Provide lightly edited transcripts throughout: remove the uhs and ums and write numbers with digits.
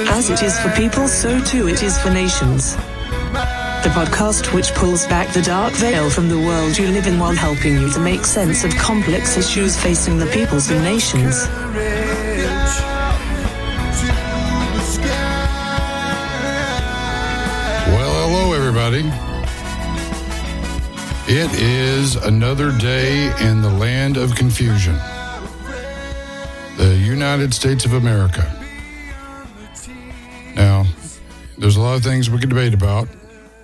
As it is for people, so too it is for nations. The podcast which pulls back the dark veil from the world you live in while helping you to make sense of complex issues facing the peoples and nations. Well, hello, everybody. It is another day in the land of confusion. The United States of America. Now, there's a lot of things we could debate about.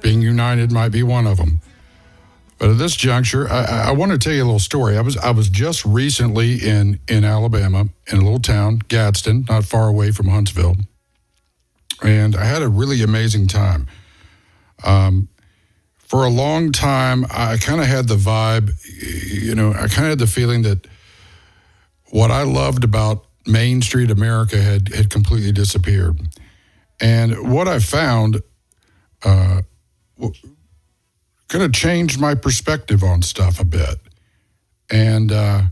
Being united might be one of them. But at this juncture, I want to tell you a little story. I was just recently in Alabama, in a little town, Gadsden, not far away from Huntsville. And I had a really amazing time. For a long time, I kind of had the vibe, I kind of had the feeling that what I loved about Main Street America had completely disappeared. And what I found kind of changed my perspective on stuff a bit. And I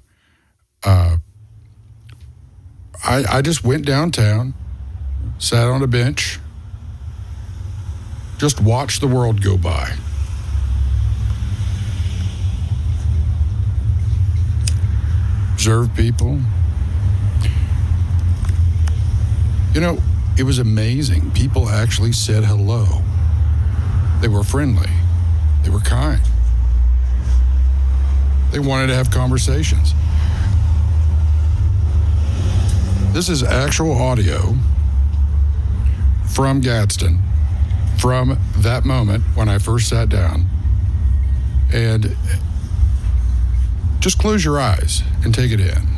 just went downtown, sat on a bench, just watched the world go by. Observe people. It was amazing. People actually said hello. They were friendly. They were kind. They wanted to have conversations. This is actual audio from Gadsden, from that moment when I first sat down. And just close your eyes and take it in.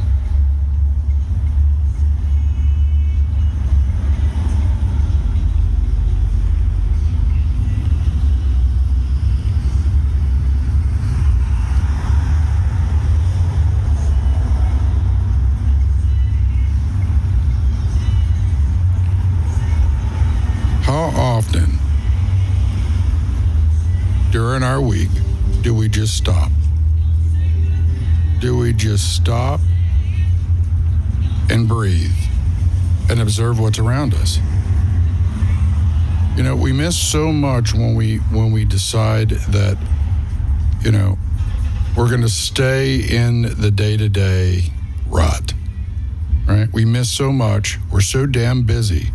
How often during our week do we just stop? Do we just stop and breathe and observe what's around us? We miss so much when we decide that, we're going to stay in the day-to-day rut, right? We miss so much. We're so damn busy.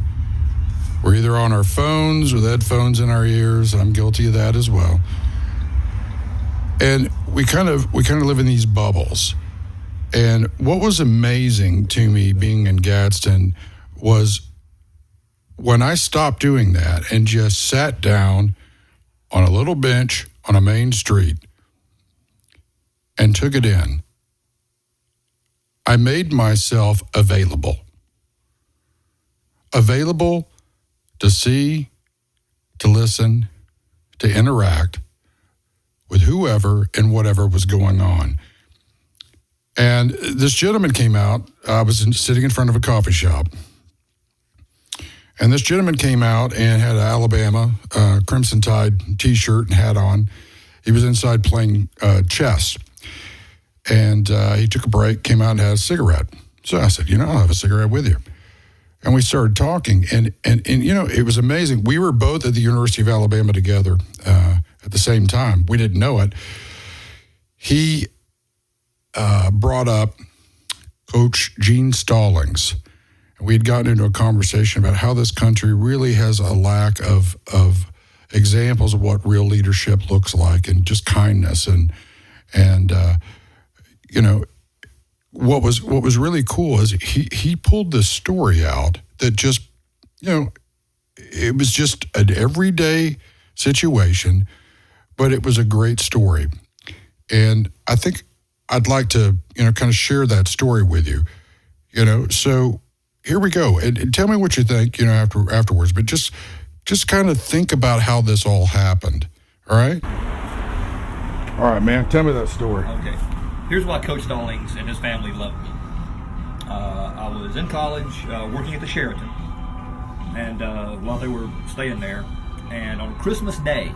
We're either on our phones with headphones in our ears. I'm guilty of that as well. And we kind of live in these bubbles. And what was amazing to me being in Gadsden was when I stopped doing that and just sat down on a little bench on a main street and took it in, I made myself available. Available to see, to listen, to interact with whoever and whatever was going on. And this gentleman came out. I was sitting in front of a coffee shop. And this gentleman came out and had an Alabama Crimson Tide t-shirt and hat on. He was inside playing chess. And he took a break, came out and had a cigarette. So I said, I'll have a cigarette with you. And we started talking, and it was amazing. We were both at the University of Alabama together at the same time. We didn't know it. He brought up Coach Gene Stallings. We had gotten into a conversation about how this country really has a lack of examples of what real leadership looks like, and just kindness, and what was really cool is he pulled this story out that just, it was just an everyday situation, but it was a great story. And I think I'd like to, kind of share that story with you, so here we go. And tell me what you think, afterwards, but just kind of think about how this all happened. All right? All right, man. Tell me that story. Okay. Here's why Coach Stallings and his family loved me. I was in college working at the Sheraton, and while they were staying there, and on Christmas Day,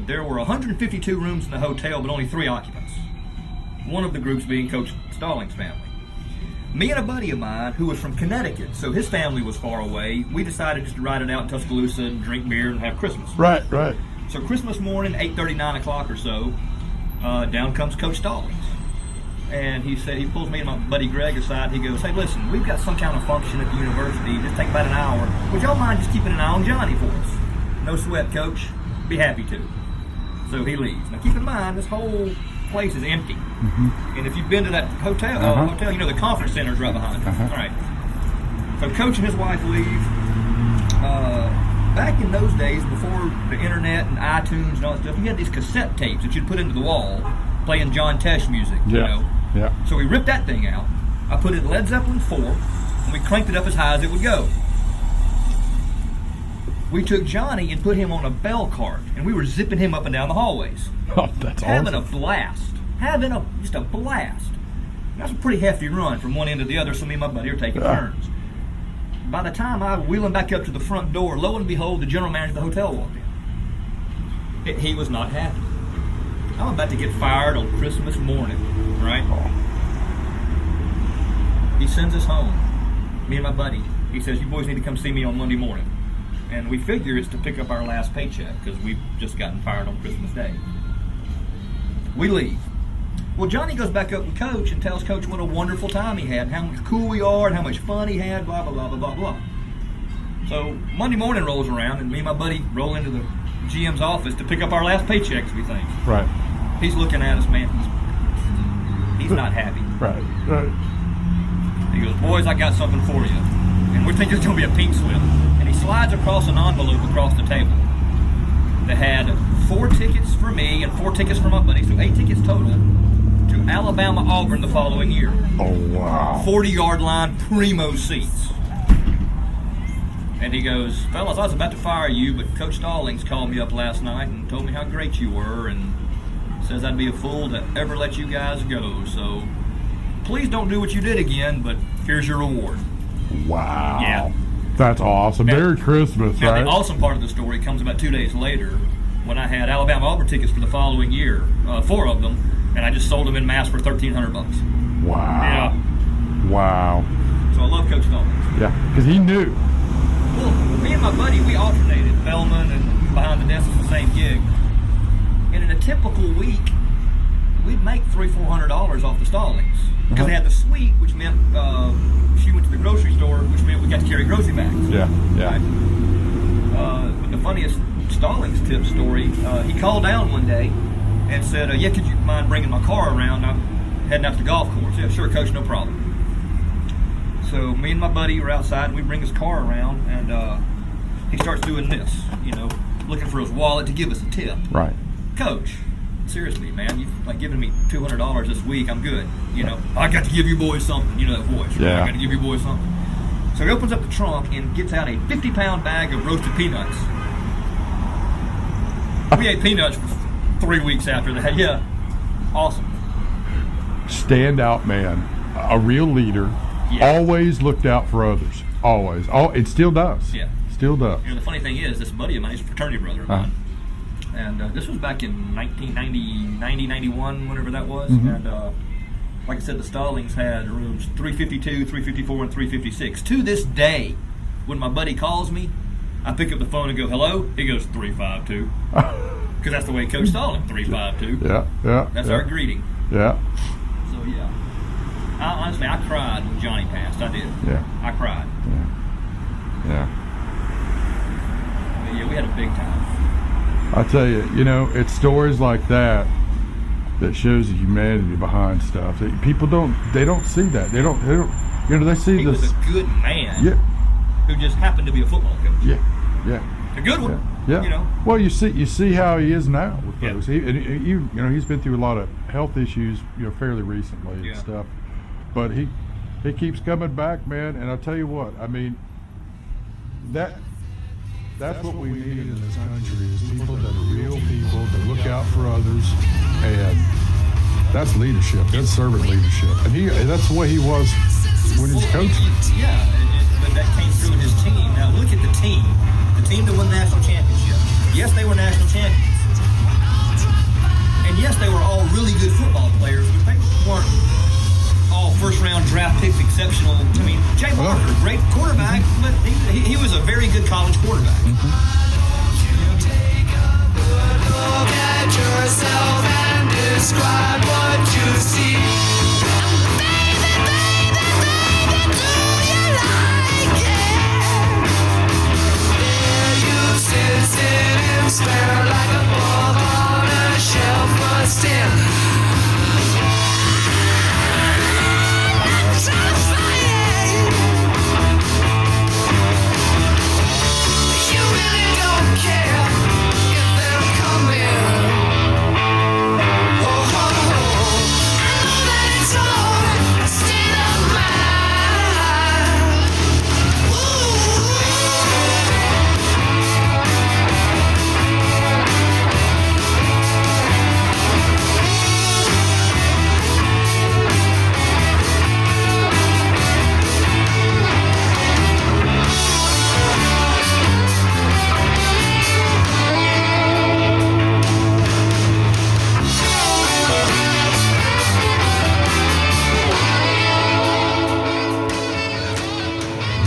there were 152 rooms in the hotel, but only 3 occupants. One of the groups being Coach Stallings' family. Me and a buddy of mine who was from Connecticut, so his family was far away, we decided just to ride it out in Tuscaloosa and drink beer and have Christmas. Right. So Christmas morning, 8:30, 9 o'clock or so, down comes Coach Stallings. And he pulls me and my buddy Greg aside. He goes, "Hey, listen, we've got some kind of function at the university. Just take about an hour. Would y'all mind just keeping an eye on Johnny for us?" "No sweat, Coach. Be happy to." So he leaves. Now keep in mind, this whole place is empty. Mm-hmm. And if you've been to that hotel, you know the conference center's right behind it. All right. So Coach and his wife leave. Back in those days, before the internet and iTunes and all that stuff, you had these cassette tapes that you'd put into the wall, playing John Tesh music. Yeah. You know. Yeah. So we ripped that thing out. I put in Led Zeppelin 4, and we cranked it up as high as it would go. We took Johnny and put him on a bell cart, and we were zipping him up and down the hallways. Oh, that's Having awesome. a blast. Just a blast. That's a pretty hefty run from one end to the other, so me and my buddy are taking turns. By the time I wheel him back up to the front door, lo and behold, the general manager of the hotel walked in. He was not happy. I'm about to get fired on Christmas morning, right? He sends us home, me and my buddy. He says, "You boys need to come see me on Monday morning." And we figure it's to pick up our last paycheck because we've just gotten fired on Christmas Day. We leave. Well, Johnny goes back up with Coach and tells Coach what a wonderful time he had, and how much cool we are, and how much fun he had, blah, blah, blah, blah, blah, blah. So Monday morning rolls around, and me and my buddy roll into the GM's office to pick up our last paychecks, we think. Right. He's looking at us, man. He's not happy. Right. He goes, "Boys, I got something for you." And we think it's going to be a pink slip. And he slides across an envelope across the table that had 4 tickets for me and 4 tickets for my buddy, so 8 tickets total, to Alabama-Auburn the following year. Oh, wow. 40-yard line, primo seats. And he goes, "Fellas, I was about to fire you, but Coach Stallings called me up last night and told me how great you were, and says I'd be a fool to ever let you guys go. So please don't do what you did again, but here's your reward." Wow. Yeah. That's awesome. Now, Merry Christmas, now, right? the awesome part of the story comes about 2 days later when I had Alabama-Auburn tickets for the following year, 4 of them, and I just sold them in mass for $1,300. Wow. Yeah. Wow. So I love Coach Stallings. Yeah, because he knew. Well, me and my buddy, we alternated. Bellman and behind the desk is the same gig. And in a typical week, we'd make $300-400 off the Stallings. Because they had the suite, which meant she went to the grocery store, which meant we got to carry grocery bags. Yeah. Right? But the funniest Stallings tip story, he called down one day and said, "Yeah, could you mind bringing my car around? I'm heading out to the golf course." "Yeah, sure, Coach, no problem." So me and my buddy were outside, and we bring his car around, and he starts doing this, looking for his wallet to give us a tip. Right. "Coach, seriously, man, you've given me $200 this week. I'm good. I got to give you boys something." You know that voice, right? Yeah. "I got to give you boys something." So he opens up the trunk and gets out a 50-pound bag of roasted peanuts. We ate peanuts for 3 weeks after that. Yeah, awesome. Standout man, a real leader, always looked out for others. Always. It still does. Yeah. Still does. The funny thing is, this buddy of mine is a fraternity brother of mine. And this was back in 1990, 91, whenever that was. Mm-hmm. And like I said, the Stallings had rooms 352, 354, and 356. To this day, when my buddy calls me, I pick up the phone and go, "Hello?" He goes, 352. Because that's the way Coach Stallings, 352. Yeah. That's our greeting. Yeah. So, yeah. Honestly, I cried when Johnny passed. I did. Yeah. I cried. Yeah. But yeah, we had a big time. I tell you, it's stories like that shows the humanity behind stuff. People don't see that. They don't. They see He this. was a good man. Yeah. Who just happened to be a football coach. Yeah. A good one. Yeah. Well, you see how he is now with Yeah. folks. He's been through a lot of health issues, fairly recently and stuff. But he keeps coming back, man. And I'll tell you what, I mean, that's what we need in this country is people that are real people that look out for others, and that's leadership. That's servant leadership, and that's the way he was when he was coaching. Yeah, but that came through in his team. Now look at the team that won the national championship. Yes, they were national champions, and yes, they were all really good football players, but they weren't all first-round draft picks except good college quarterback. Look at yourself and describe what you see. Baby, baby, baby, do you like it? There you sit, sit and stare like a book on a shelf, but still. I'm trying to find it. You really don't care if they're coming. Oh, oh, oh. I know that it's all a state of mind. Ooh.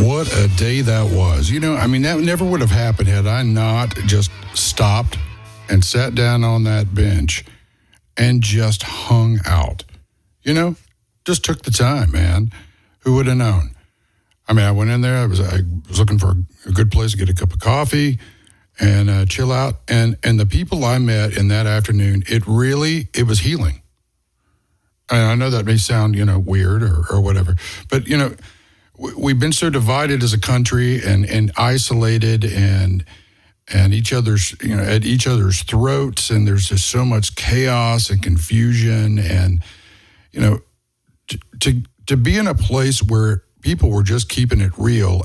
What a day that was. You know, I mean, that never would have happened had I not just stopped and sat down on that bench and just hung out. You know, just took the time, man. Who would have known? I mean, I went in there. I was looking for a good place to get a cup of coffee and chill out. And the people I met in that afternoon, it was healing. And I know that may sound, weird or whatever, but, we've been so divided as a country and isolated and each other's, at each other's throats. And there's just so much chaos and confusion. And, to be in a place where people were just keeping it real,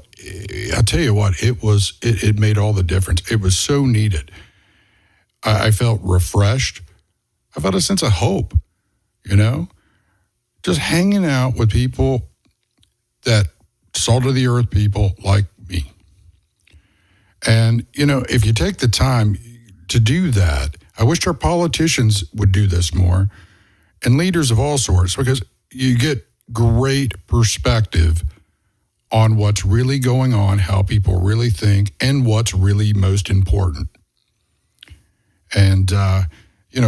I tell you what, it made all the difference. It was so needed. I felt refreshed. I felt a sense of hope, just hanging out with people that salt of the earth people like me. And, if you take the time to do that, I wish our politicians would do this more and leaders of all sorts, because you get great perspective on what's really going on, how people really think, and what's really most important. And,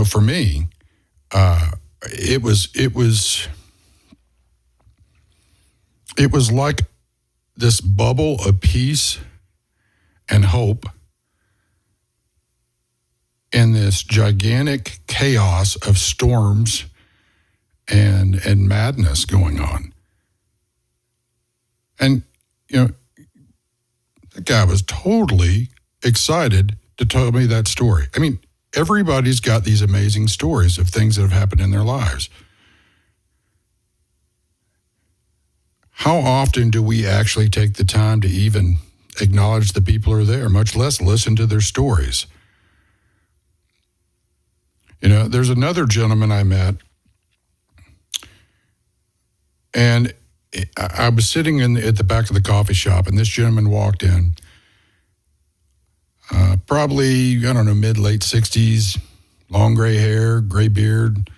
for me, it was like this bubble of peace and hope in this gigantic chaos of storms and madness going on. And, the guy was totally excited to tell me that story. I mean, everybody's got these amazing stories of things that have happened in their lives. How often do we actually take the time to even acknowledge the people who are there, much less listen to their stories? There's another gentleman I met, and I was sitting at the back of the coffee shop, and this gentleman walked in, probably, mid-late 60s, long gray hair, gray beard.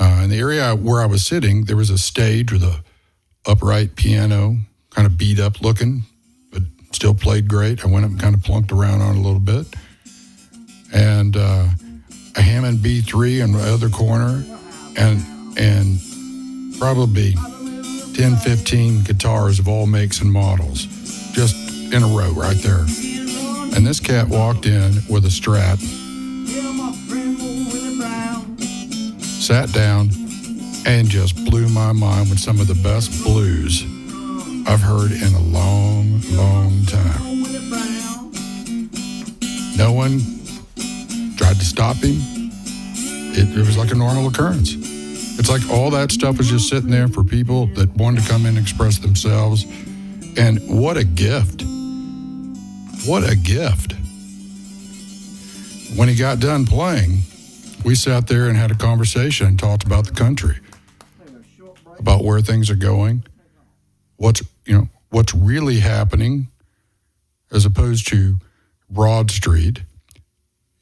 In the area where I was sitting, there was a stage with a upright piano, kind of beat up looking, but still played great. I went up and kind of plunked around on it a little bit. And a Hammond B3 in the other corner, and probably 10, 15 guitars of all makes and models, just in a row right there. And this cat walked in with a Strat, sat down, and just blew my mind with some of the best blues I've heard in a long, long time. No one tried to stop him. It was like a normal occurrence. It's like all that stuff was just sitting there for people that wanted to come in and express themselves. And what a gift. What a gift. When he got done playing, we sat there and had a conversation and talked about the country, about where things are going, what's really happening, as opposed to Broad Street,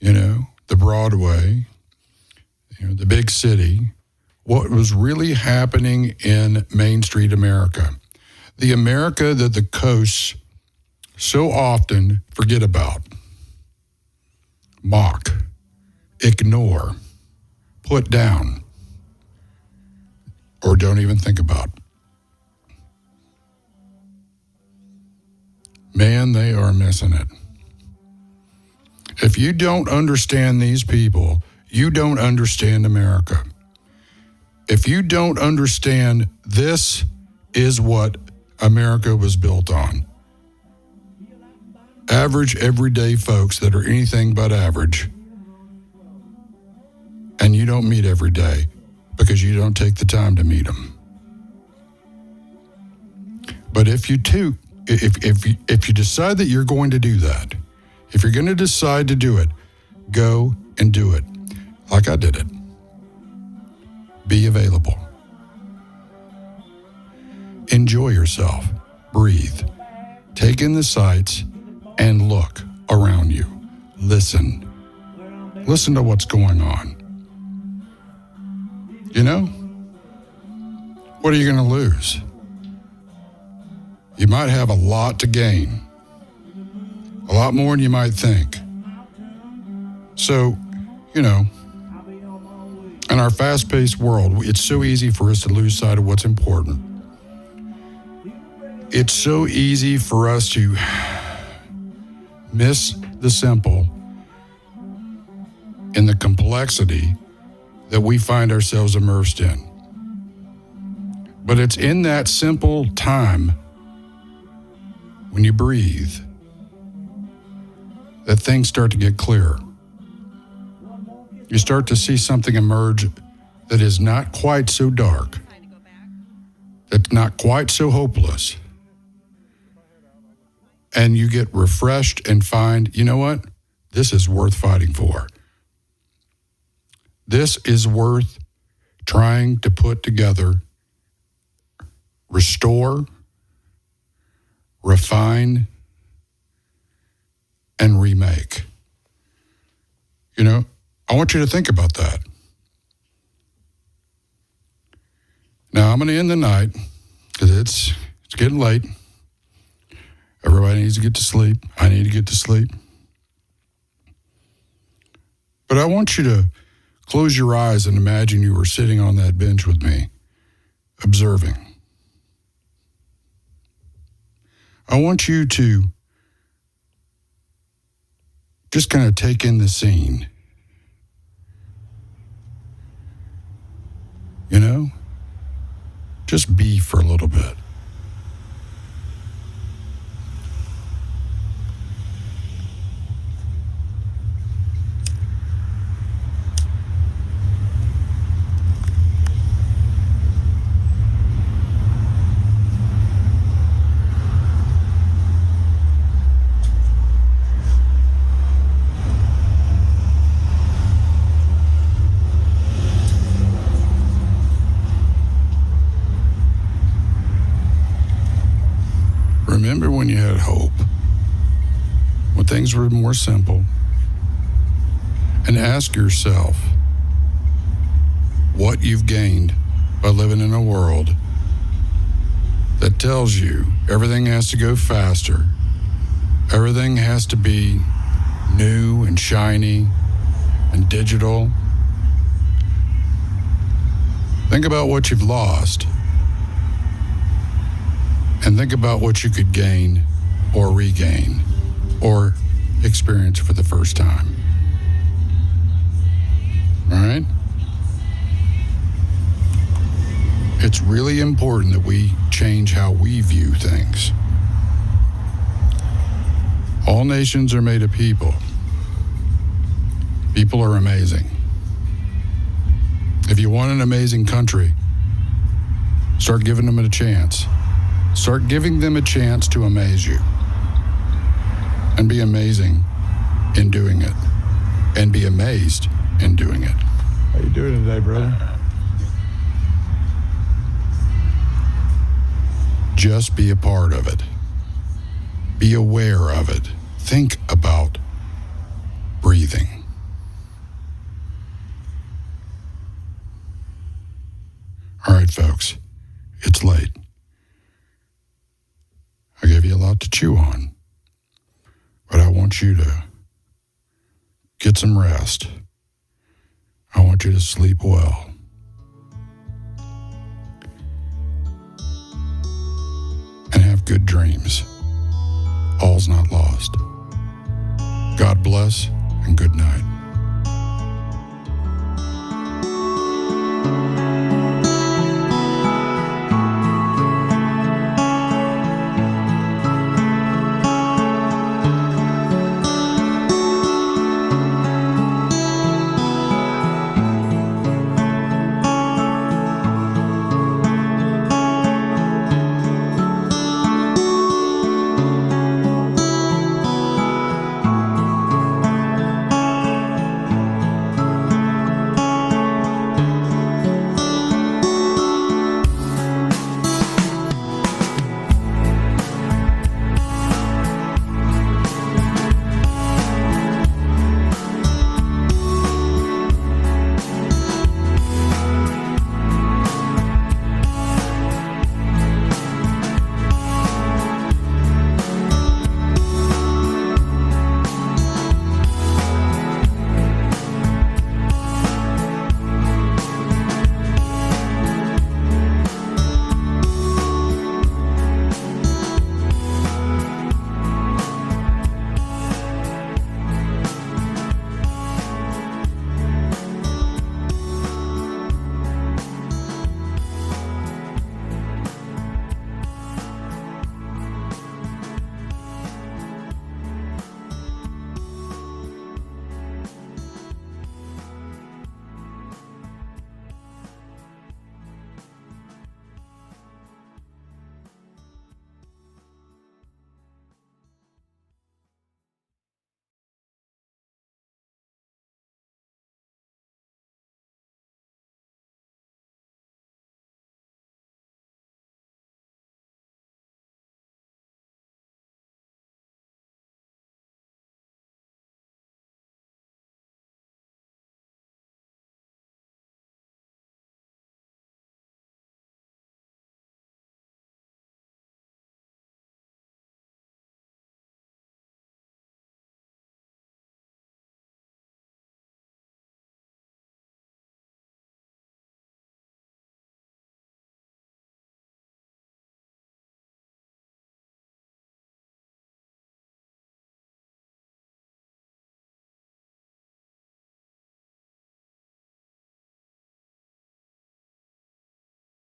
the Broadway, the big city, what was really happening in Main Street America, the America that the coasts so often forget about, mock, ignore, put down, or don't even think about. Man, they are missing it. If you don't understand these people, you don't understand America. If you don't understand this is what America was built on. Average, everyday folks that are anything but average, and you don't meet every day because you don't take the time to meet them. But if you decide that you're going to do that, if you're going to decide to do it, go and do it like I did it. Be available. Enjoy yourself. Breathe. Take in the sights and look around you. Listen. Listen to what's going on. You know, what are you going to lose? You might have a lot to gain. A lot more than you might think. So, you know, in our fast-paced world, it's so easy for us to lose sight of what's important. It's so easy for us to miss the simple in the complexity that we find ourselves immersed in. But it's in that simple time when you breathe that things start to get clearer. You start to see something emerge that is not quite so dark, that's not quite so hopeless. And you get refreshed and find, you know what? This is worth fighting for. This is worth trying to put together, restore, refine, and remake. You know, I want you to think about that. Now, I'm going to end the night because it's getting late. Everybody needs to get to sleep. I need to get to sleep. But I want you to close your eyes and imagine you were sitting on that bench with me, observing. I want you to just kind of take in the scene. You know? Just be for a little bit. Remember when you had hope, when things were more simple, and ask yourself what you've gained by living in a world that tells you everything has to go faster, everything has to be new and shiny and digital. Think about what you've lost. And think about what you could gain or regain or experience for the first time. All right? It's really important that we change how we view things. All nations are made of people. People are amazing. If you want an amazing country, start giving them a chance. Start giving them a chance to amaze you. And be amazing in doing it. And be amazed in doing it. How you doing today, brother? Just be a part of it. Be aware of it. Think about breathing. All right, folks, it's late. I gave you a lot to chew on. But I want you to get some rest. I want you to sleep well. And have good dreams. All's not lost. God bless and good night.